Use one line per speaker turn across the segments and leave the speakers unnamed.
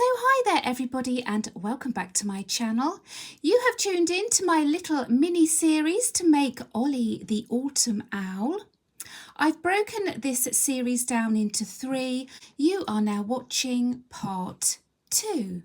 So hi there everybody and welcome back to my channel. You have tuned in to my little mini series to make Ollie the Autumn Owl. I've broken this series down into 3. You are now watching part 2.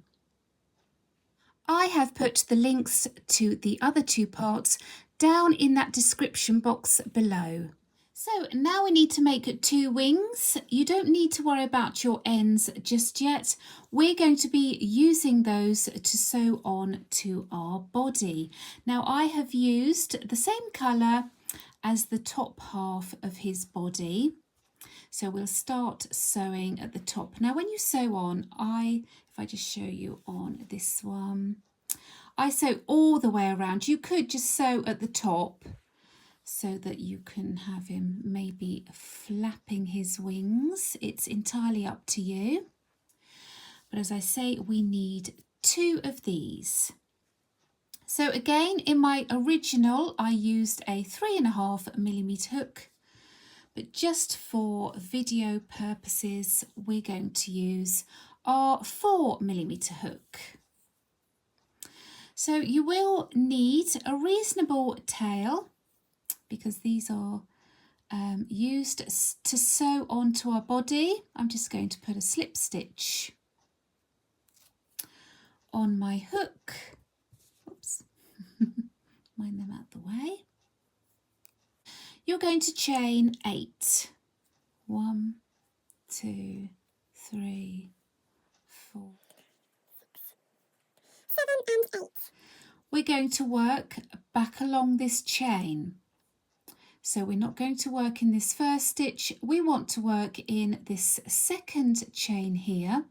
I have put the links to the other 2 parts down in that description box below. So now we need to make 2 wings. You don't need to worry about your ends just yet. We're going to be using those to sew on to our body. Now I have used the same colour as the top half of his body. So we'll start sewing at the top. Now when you sew on, if I just show you on this one, I sew all the way around. You could just sew at the top, so that you can have him maybe flapping his wings. It's entirely up to you. But as I say, we need 2 of these. So again, in my original, I used a 3.5mm hook, but just for video purposes, we're going to use our 4mm hook. So you will need a reasonable tail, because these are used to sew onto our body. I'm just going to put a slip stitch on my hook. Oops, mind them out the way. You're going to chain 8. 1, 2, 3, 4, 7 and 8. We're going to work back along this chain. So we're not going to work in this first stitch, we want to work in this second chain here.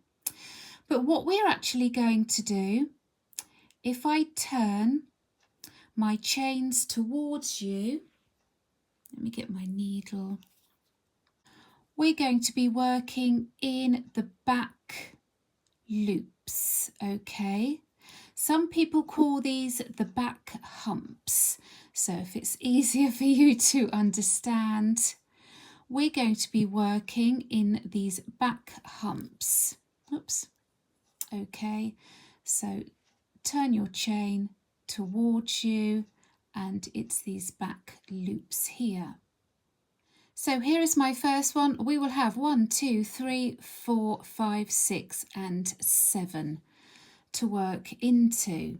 But what we're actually going to do, if I turn my chains towards you, let me get my needle, we're going to be working in the back loops, okay? Some people call these the back humps. So if it's easier for you to understand, we're going to be working in these back humps. Oops. Okay, so turn your chain towards you and it's these back loops here. So here is my first one. We will have 1, 2, 3, 4, 5, 6 and 7 to work into.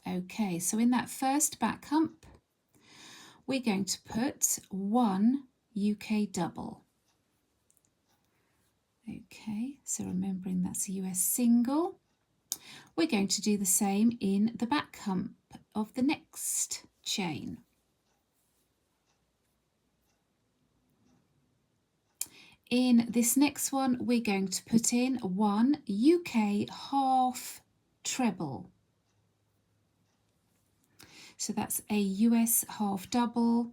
Okay, so in that first back hump, we're going to put 1 UK double. Okay, so remembering that's a US single. We're going to do the same in the back hump of the next chain. In this next one, we're going to put in 1 UK half treble. So that's a US half double.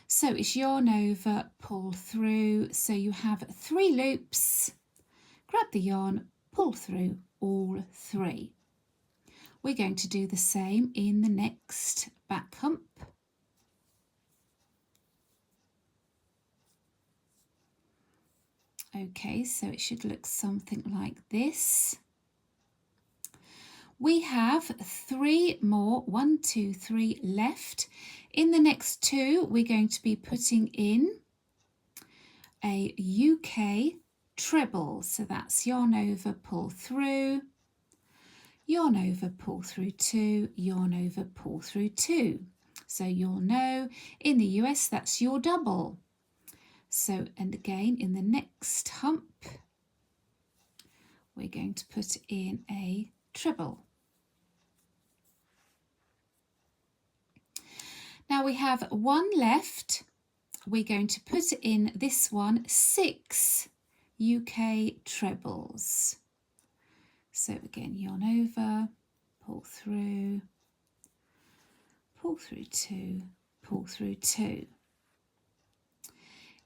So it's yarn over, pull through. So you have 3 loops. Grab the yarn, pull through all 3. We're going to do the same in the next back hump. Okay, so it should look something like this. We have 3 more, 1, 2, 3 left. In the next 2, we're going to be putting in a UK treble. So that's yarn over, pull through, yarn over, pull through 2, yarn over, pull through 2. So you'll know in the US that's your double. So, and again in the next hump, we're going to put in a treble. Now we have 1 left. We're going to put in this one 6 UK trebles. So again, yarn over, pull through 2, pull through 2.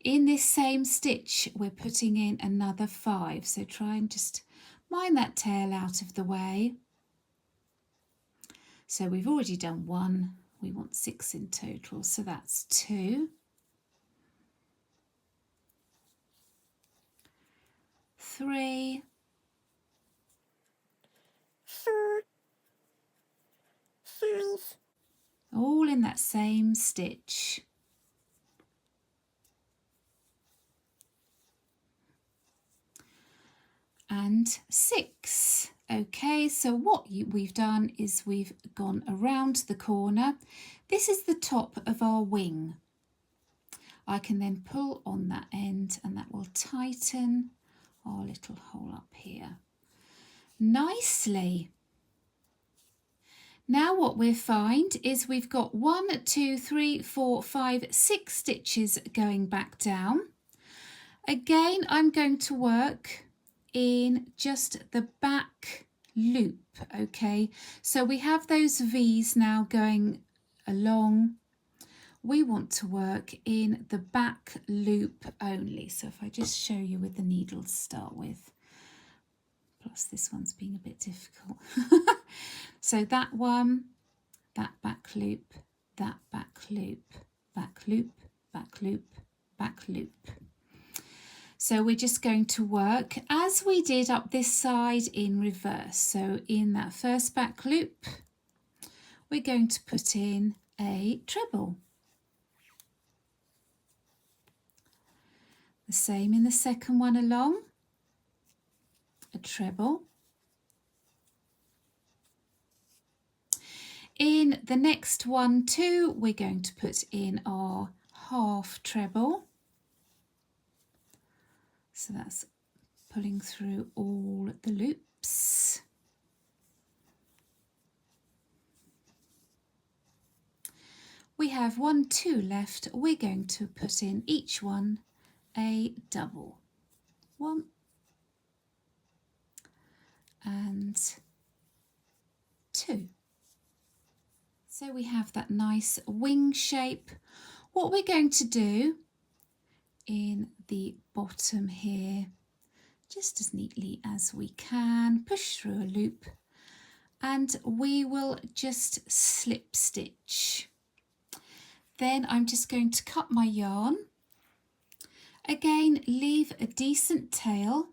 In this same stitch, we're putting in another 5. So try and just mind that tail out of the way. So we've already done 1. We want 6 in total, so that's 2, 3, all in that same stitch. And 6. Okay, so what we've done is we've gone around the corner. This is the top of our wing. I can then pull on that end and that will tighten our little hole up here nicely. Now what we'll find is we've got 1, 2, 3, 4, 5, 6 stitches going back down. Again, I'm going to work in just the back loop. Okay, so we have those V's now going along. We want to work in the back loop only. So if I just show you with the needle to start with, plus this one's being a bit difficult. So that one, that back loop, that back loop, back loop, back loop, back loop. So we're just going to work as we did up this side in reverse. So in that first back loop, we're going to put in a treble. The same in the second one along, a treble. In the next one too, we're going to put in our half treble. So that's pulling through all the loops. We have 1, 2 left. We're going to put in each one a double. 1 and 2. So we have that nice wing shape. What we're going to do in the bottom here, just as neatly as we can, push through a loop, and we will just slip stitch. Then I'm just going to cut my yarn. Again, leave a decent tail.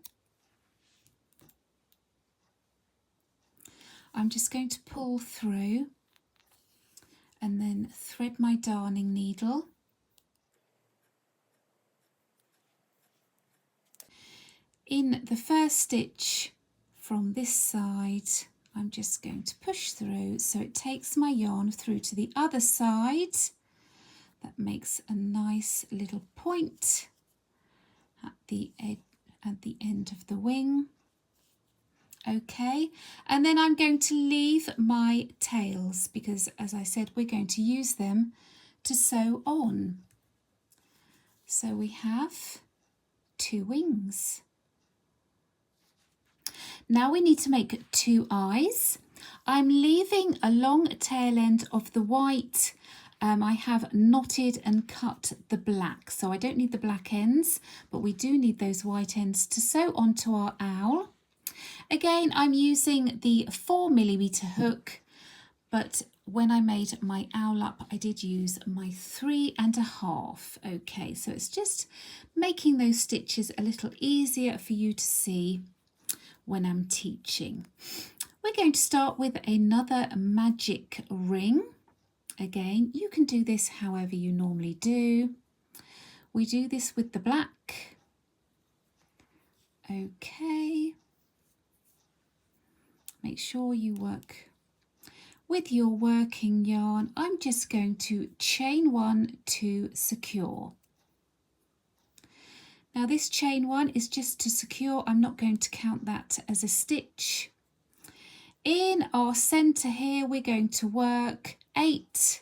I'm just going to pull through and then thread my darning needle. In the first stitch from this side, I'm just going to push through so it takes my yarn through to the other side. That makes a nice little point at the end of the wing. Okay, and then I'm going to leave my tails because, as I said, we're going to use them to sew on. So we have 2 wings. Now we need to make 2 eyes. I'm leaving a long tail end of the white. I have knotted and cut the black, so I don't need the black ends, but we do need those white ends to sew onto our owl. Again, I'm using the 4mm hook, but when I made my owl up, I did use my 3.5. Okay, so it's just making those stitches a little easier for you to see when I'm teaching. We're going to start with another magic ring. Again, you can do this however you normally do. We do this with the black. Okay. Make sure you work with your working yarn. I'm just going to chain 1 to secure. Now this chain 1 is just to secure. I'm not going to count that as a stitch. In our centre here, we're going to work 8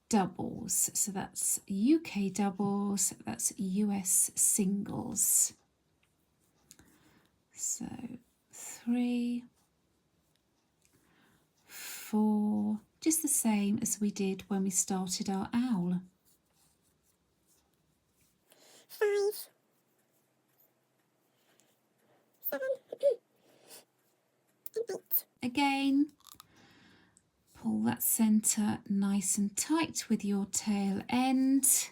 doubles. So that's UK doubles, that's US singles. So 3, 4, just the same as we did when we started our owl.
5, 7, 8.
Again, pull that centre nice and tight with your tail end.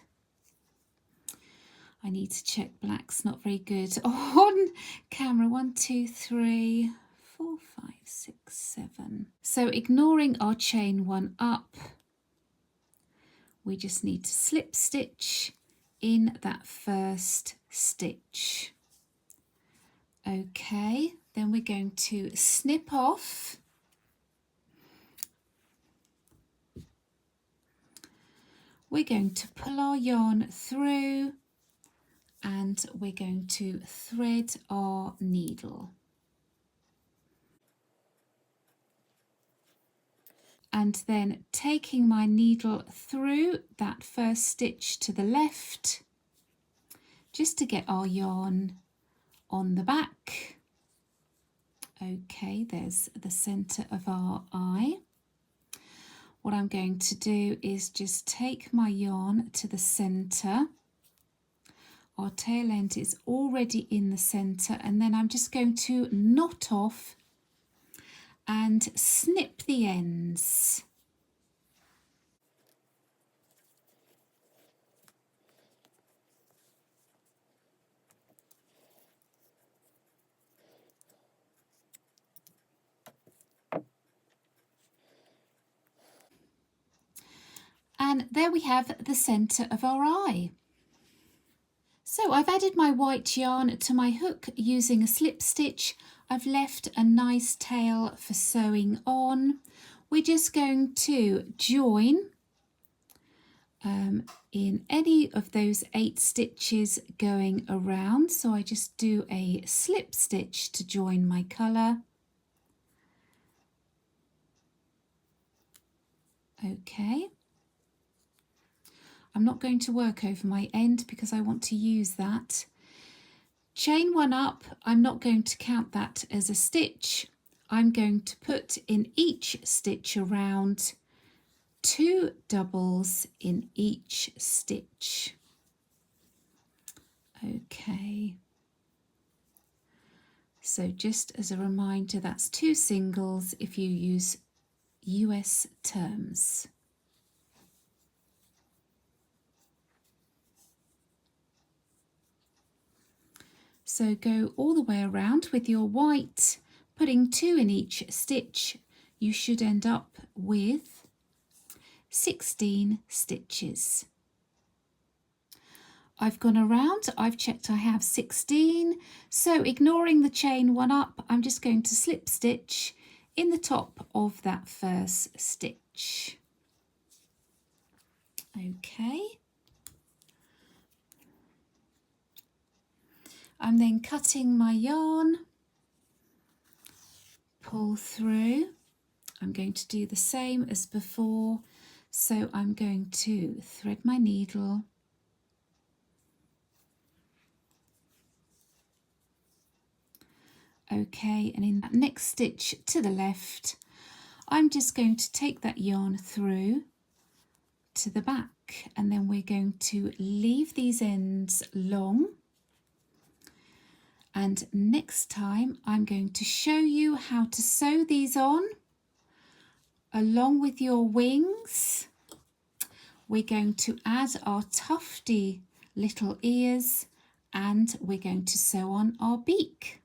I need to check black's not very good on camera. 1, 2, 3, 4, 5, 6, 7. So ignoring our chain 1 up, we just need to slip stitch in that first stitch. Okay, then we're going to snip off. We're going to pull our yarn through and we're going to thread our needle. And then taking my needle through that first stitch to the left, just to get our yarn on the back. Okay, there's the centre of our eye. What I'm going to do is just take my yarn to the centre. Our tail end is already in the centre, and then I'm just going to knot off and snip the ends. And there we have the centre of our eye. So I've added my white yarn to my hook using a slip stitch. I've left a nice tail for sewing on. We're just going to join in any of those 8 stitches going around. So I just do a slip stitch to join my colour. Okay. I'm not going to work over my end because I want to use that. Chain 1 up, I'm not going to count that as a stitch. I'm going to put in each stitch around 2 doubles in each stitch. Okay. So just as a reminder, that's 2 singles if you use US terms. So go all the way around with your white, putting 2 in each stitch. You should end up with 16 stitches. I've gone around, I've checked I have 16. So ignoring the chain 1 up, I'm just going to slip stitch in the top of that first stitch. Okay. I'm then cutting my yarn, pull through. I'm going to do the same as before. So I'm going to thread my needle, okay, and in that next stitch to the left, I'm just going to take that yarn through to the back, and then we're going to leave these ends long. And next time I'm going to show you how to sew these on along with your wings. We're going to add our tufty little ears and we're going to sew on our beak.